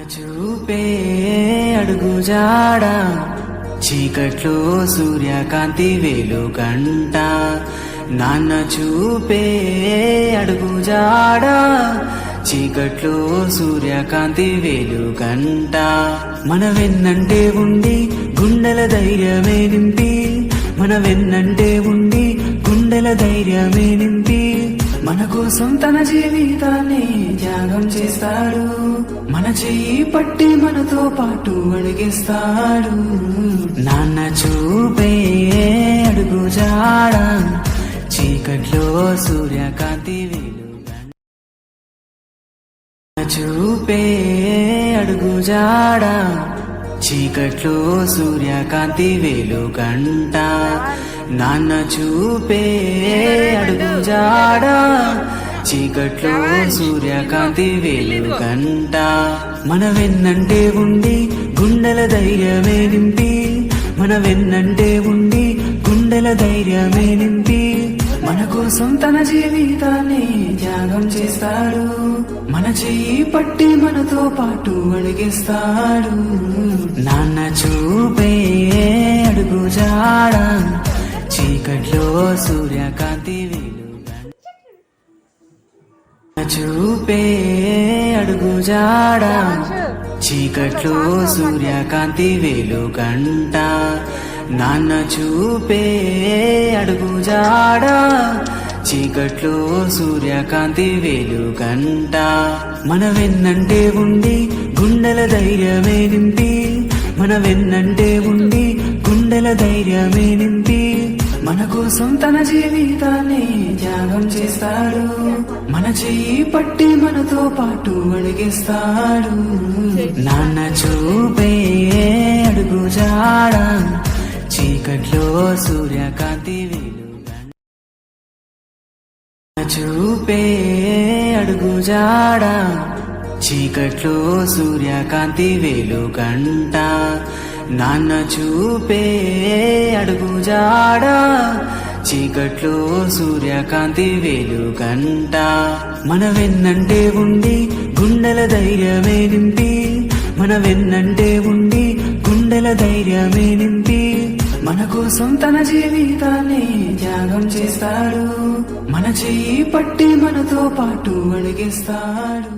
చూపే అడుగు జాడ చీకట్లో సూర్యకాంతి వెలుగంట నాన్న చూపే అడుగు జాడ చీకట్లో సూర్యకాంతి వెలుగంట మన వెన్నంటే ఉండి గుండెల ధైర్యమే నింపి మన వెన్నంటే ఉండి గుండెల ధైర్యమే నింపి మన కోసం తన జీవితాన్ని త్యాగం చేస్తాడు మన చెయ్యి పట్టి మనతో పాటు అడిగిస్తాడు నాన్న చూపే అడుగు జాడ చీకట్లో సూర్యకాంతి వెలుగంట చూపే అడుగు జాడ చీకట్లో సూర్యకాంతి వెలుగంట నాన్న చూపే అడుగు జాడ చీకట్లో సూర్యకాంతి వెలుగంట మన వెన్నంటే ఉండి గుండెల ధైర్యమే నింపి మన వెన్నంటే ఉండి గుండెల ధైర్యమే నింపి మన కోసం తన జీవితాన్ని త్యాగం చేస్తాడు మన చెయ్యి పట్టి మనతో పాటు అడిగిస్తాడు నాన్న చూపే అడుగు జాడ చీకట్లో సూర్యకాంతి వెలుగంట చూపే అడుగు జాడ చీకట్లో సూర్యకాంతి వెలుగంట నాన్న చూపే అడుగు జాడ చీకట్లో సూర్యకాంతి వెలుగంట మన వెన్నంటే ఉండి గుండెల ధైర్యమే నింపి మన వెన్నంటే ఉండి గుండెల ధైర్యమే నింపి మన కోసం తన జీవితాన్ని త్యాగం చేస్తాడు మన చెయ్యి పట్టి మనతో పాటు అడిగిస్తాడు నాన్న చూపే అడుగు జాడ చీకట్లో సూర్యకాంతి వెలుగంట చూపే అడుగు జాడ చీకట్లో సూర్యకాంతి వెలుగంట నాన్న చూపే అడుగు జాడ చీకట్లో సూర్యకాంతి వెలుగంట మన వెన్నంటే ఉండి గుండెల ధైర్యమే నింపి మన వెన్నంటే ఉండి గుండెల ధైర్యమే నింపి మన కోసం తన జీవితాన్ని త్యాగం చేస్తాడు మన చెయ్యి పట్టి మనతో పాటు అడిగిస్తాడు